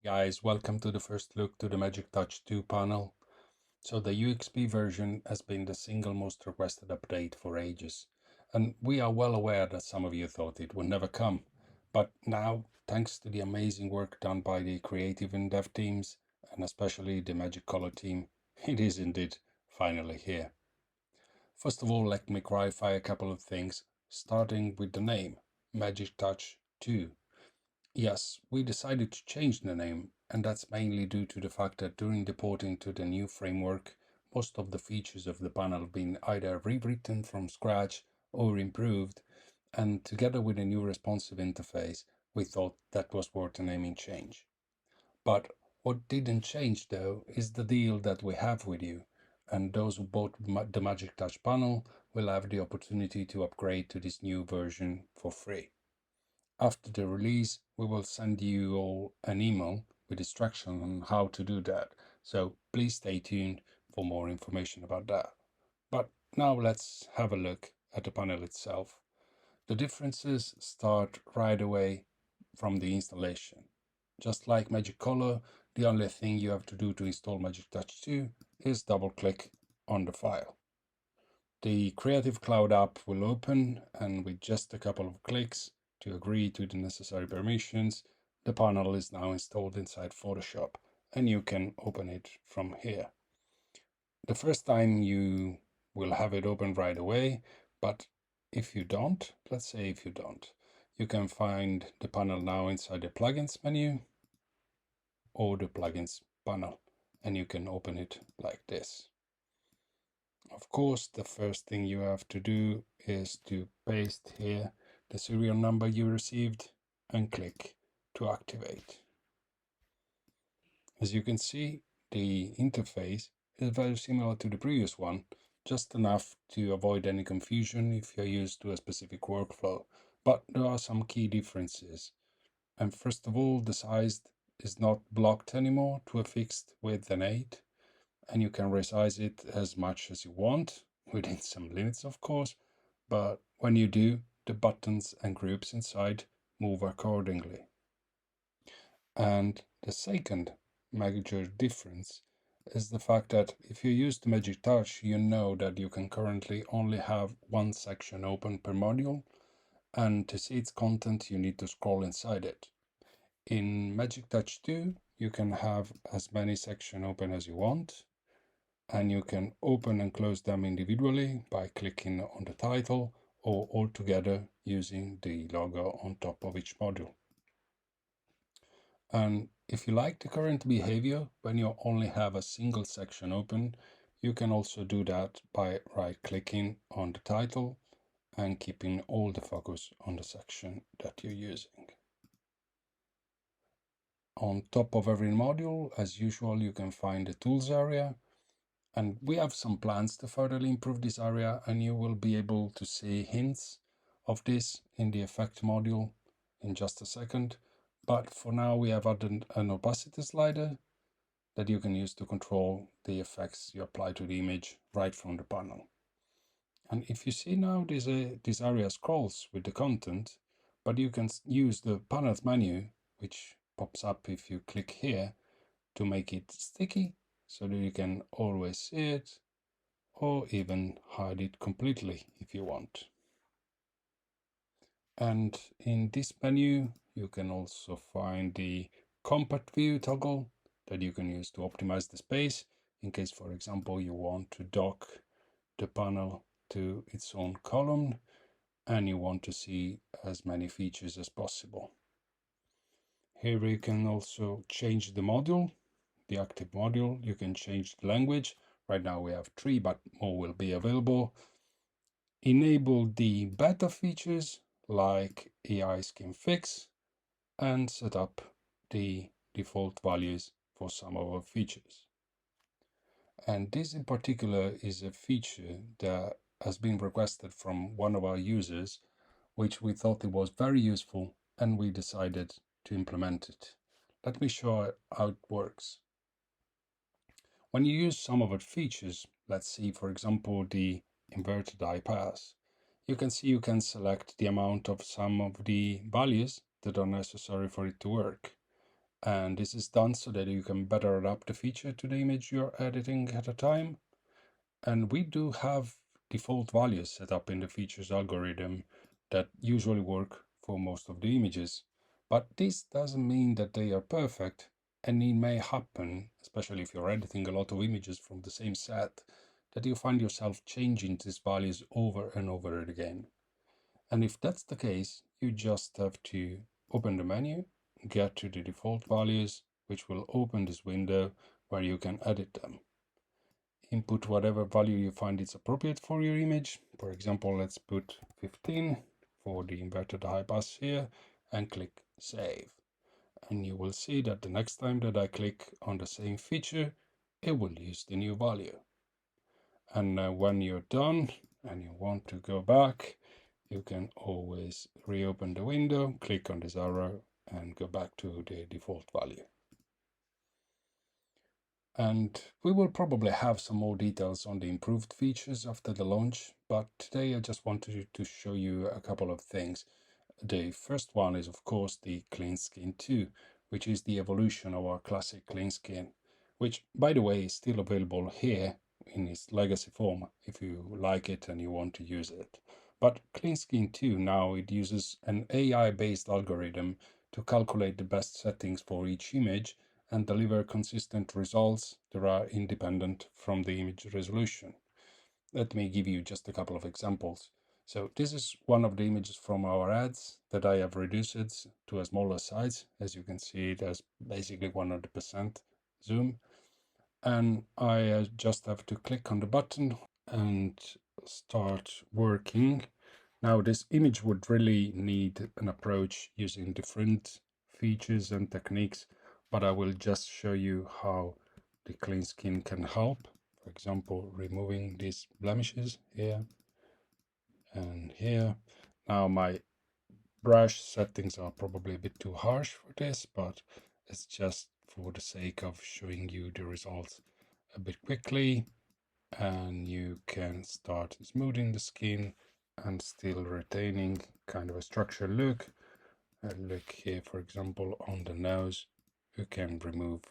Guys, welcome to the first look to the Magic Touch 2 panel. So the UXP version has been the single most requested update for ages, and we are well aware that some of you thought it would never come. But now, thanks to the amazing work done by the creative and dev teams, and especially the Magic Color team, it is indeed finally here. First of all, let me clarify a couple of things, starting with the name, Magic Touch 2. Yes, we decided to change the name, and that's mainly due to the fact that during the porting to the new framework, most of the features of the panel have been either rewritten from scratch or improved, and together with a new responsive interface, we thought that was worth a naming change. But what didn't change though is the deal that we have with you, and those who bought the Magic Touch panel will have the opportunity to upgrade to this new version for free. After the release, we will send you all an email with instructions on how to do that. So please stay tuned for more information about that. But now let's have a look at the panel itself. The differences start right away from the installation. Just like Magic Color, the only thing you have to do to install Magic Touch 2 is double click on the file. The Creative Cloud app will open, and with just a couple of clicks to agree to the necessary permissions, the panel is now installed inside Photoshop, and you can open it from here. The first time you will have it open right away, but if you don't, let's say if you don't, you can find the panel now inside the Plugins menu or the Plugins panel, and you can open it like this. Of course, the first thing you have to do is to paste here the serial number you received and click to activate. As you can see, the interface is very similar to the previous one, just enough to avoid any confusion if you're used to a specific workflow. But there are some key differences. And first of all, the size is not blocked anymore to a fixed width and 8. And you can resize it as much as you want, within some limits of course, but when you do, the buttons and groups inside move accordingly. And the second major difference is the fact that if you use the Magic Touch, you know that you can currently only have one section open per module, and to see its content you need to scroll inside it. In Magic Touch 2, you can have as many sections open as you want, and you can open and close them individually by clicking on the title or all together using the logo on top of each module. And if you like the current behavior when you only have a single section open, you can also do that by right-clicking on the title and keeping all the focus on the section that you're using. On top of every module, as usual, you can find the tools area. And we have some plans to further improve this area, and you will be able to see hints of this in the effect module in just a second. But for now, we have added an opacity slider that you can use to control the effects you apply to the image right from the panel. And if you see now, this area scrolls with the content, but you can use the panels menu, which pops up if you click here, to make it sticky so that you can always see it, or even hide it completely if you want. And in this menu, you can also find the compact view toggle that you can use to optimize the space in case, for example, you want to dock the panel to its own column and you want to see as many features as possible. Here you can also change the module, the active module. You can change the language. Right now we have 3, but more will be available. Enable the beta features like AI skin fix and set up the default values for some of our features. And this in particular is a feature that has been requested from one of our users, which we thought it was very useful and we decided to implement it. Let me show how it works. When you use some of our features, let's see for example the inverted eye pass, you can see you can select the amount of some of the values that are necessary for it to work. And this is done so that you can better adapt the feature to the image you're editing at a time. And we do have default values set up in the features algorithm that usually work for most of the images. But this doesn't mean that they are perfect, and it may happen, especially if you're editing a lot of images from the same set, that you find yourself changing these values over and over again. And if that's the case, you just have to open the menu, get to the default values, which will open this window where you can edit them. Input whatever value you find is appropriate for your image. For example, let's put 15 for the inverted high pass here and click save. And you will see that the next time that I click on the same feature, it will use the new value. And when you're done and you want to go back, you can always reopen the window, click on this arrow and go back to the default value. And we will probably have some more details on the improved features after the launch, but today I just wanted to show you a couple of things. The first one is, of course, the Clean Skin 2, which is the evolution of our classic Clean Skin, which, by the way, is still available here in its legacy form if you like it and you want to use it. But Clean Skin 2 now it uses an AI-based algorithm to calculate the best settings for each image and deliver consistent results that are independent from the image resolution. Let me give you just a couple of examples. So this is one of the images from our ads that I have reduced to a smaller size. As you can see, it has basically 100% zoom. And I just have to click on the button and start working. Now this image would really need an approach using different features and techniques, but I will just show you how the Clean Skin can help. For example, removing these blemishes here and here. Now my brush settings are probably a bit too harsh for this, but it's just for the sake of showing you the results a bit quickly. And you can start smoothing the skin and still retaining kind of a structured look. Look here, for example, on the nose, you can remove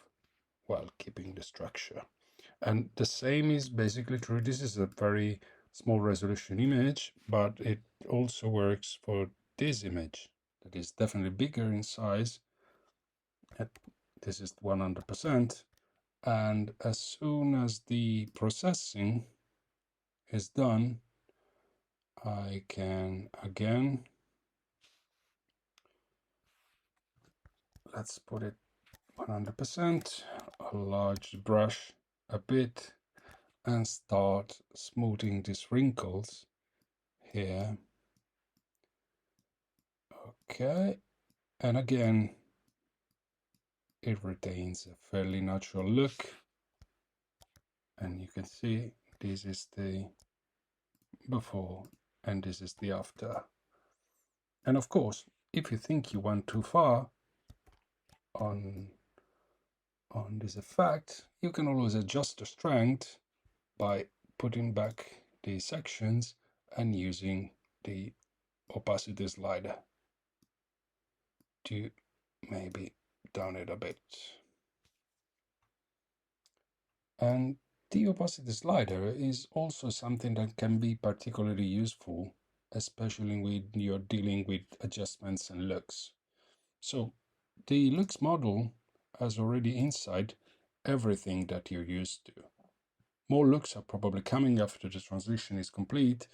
while keeping the structure. And the same is basically true. This is a very small resolution image, but it also works for this image that is definitely bigger in size. This is 100%. And as soon as the processing is done, I can again, let's put it 100%, a large brush a bit and start smoothing these wrinkles here. Okay, and again, it retains a fairly natural look. And you can see this is the before and this is the after. And of course, if you think you went too far on this effect, you can always adjust the strength by putting back the sections and using the opacity slider to maybe down it a bit. And the opacity slider is also something that can be particularly useful, especially when you're dealing with adjustments and looks. So the looks model has already inside everything that you're used to. More looks are probably coming after the transition is complete,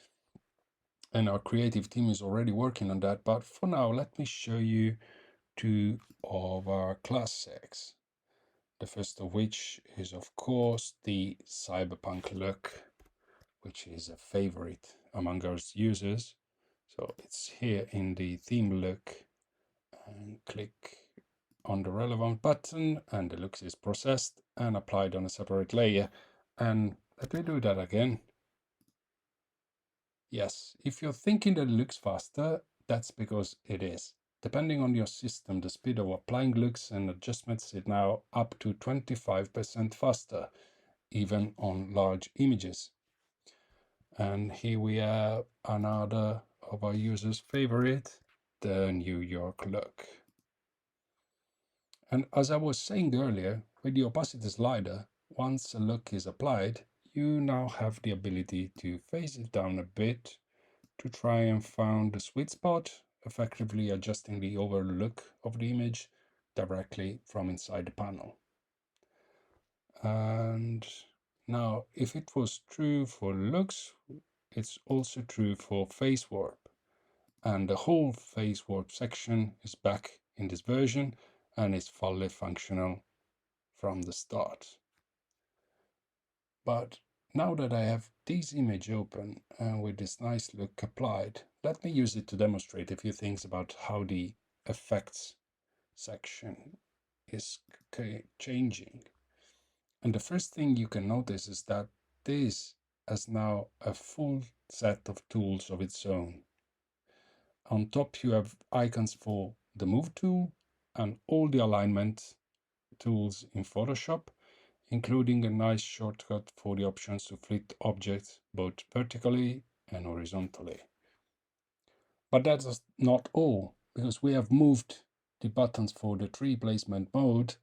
and our creative team is already working on that. But for now, let me show you two of our classics. The first of which is, of course, the cyberpunk look, which is a favorite among our users. So it's here in the theme look, and click on the relevant button and the looks is processed and applied on a separate layer. And let me do that again. Yes, if you're thinking that it looks faster, that's because it is. Depending on your system, the speed of applying looks and adjustments is now up to 25% faster, even on large images. And here we have another of our users' favorite, the New York look. And as I was saying earlier, with the opacity slider, once a look is applied, you now have the ability to phase it down a bit to try and find the sweet spot, effectively adjusting the overall look of the image directly from inside the panel. And now, if it was true for looks, it's also true for face warp. And the whole face warp section is back in this version and is fully functional from the start. But now that I have this image open and with this nice look applied, let me use it to demonstrate a few things about how the effects section is changing. And the first thing you can notice is that this has now a full set of tools of its own. On top you have icons for the Move tool and all the alignment tools in Photoshop, including a nice shortcut for the options to flip objects both vertically and horizontally. But that's not all, because we have moved the buttons for the tree placement mode,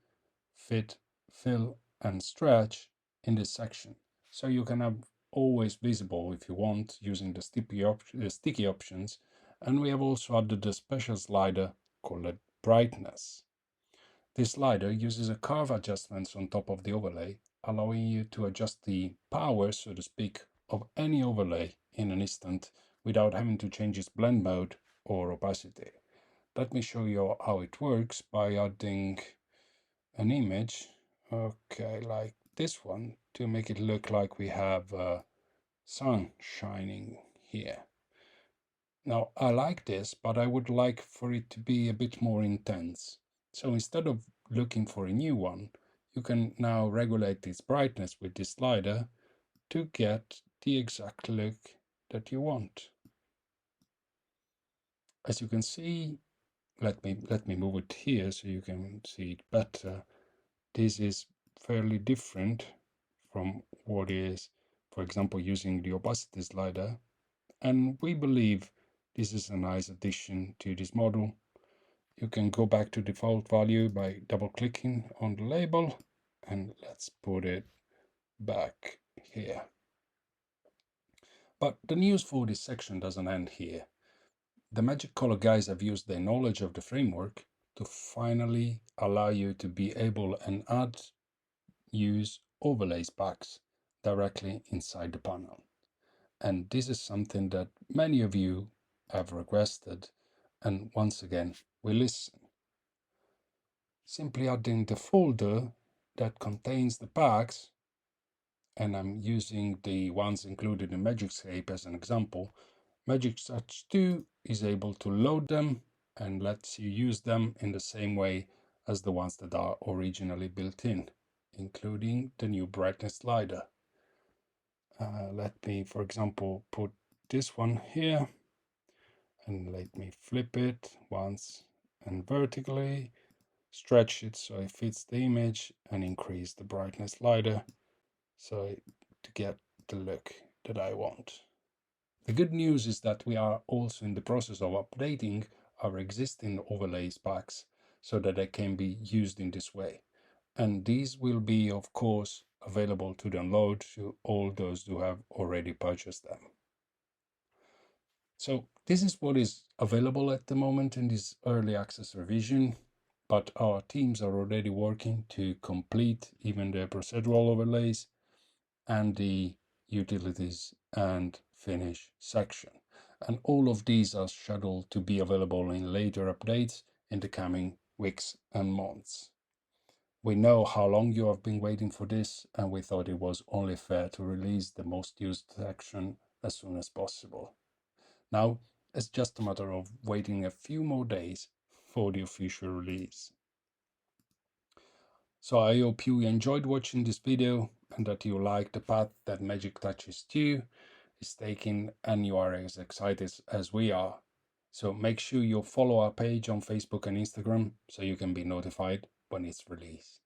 fit, fill, and stretch in this section. So you can have always visible if you want using the sticky options. And we have also added a special slider called brightness. This slider uses a curve adjustments on top of the overlay, allowing you to adjust the power, so to speak, of any overlay in an instant without having to change its blend mode or opacity. Let me show you how it works by adding an image, okay, like this one, to make it look like we have sun shining here. Now, I like this, but I would like for it to be a bit more intense. So instead of looking for a new one, you can now regulate its brightness with this slider to get the exact look that you want. As you can see, let me move it here so you can see it better. This is fairly different from what is, for example, using the opacity slider. And we believe this is a nice addition to this model. You can go back to default value by double clicking on the label, and let's put it back here. But the news for this section doesn't end here. The Magic Color guys have used their knowledge of the framework to finally allow you to be able and add, use overlays packs directly inside the panel. And this is something that many of you have requested, and once again, we listen. Simply adding the folder that contains the packs, and I'm using the ones included in Magicscape as an example. Magic Touch 2 is able to load them and lets you use them in the same way as the ones that are originally built in, including the new brightness slider. Let me, for example, put this one here, and let me flip it once and vertically, stretch it so it fits the image, and increase the brightness slider so to get the look that I want. The good news is that we are also in the process of updating our existing overlays packs so that they can be used in this way. And these will be, of course, available to download to all those who have already purchased them. So this is what is available at the moment in this early access revision, but our teams are already working to complete even the procedural overlays and the utilities and finish section. And all of these are scheduled to be available in later updates in the coming weeks and months. We know how long you have been waiting for this, and we thought it was only fair to release the most used section as soon as possible. Now, it's just a matter of waiting a few more days for the official release. So I hope you enjoyed watching this video and that you like the path that Magic Touches 2 is taking, and you are as excited as we are. So make sure you follow our page on Facebook and Instagram so you can be notified when it's released.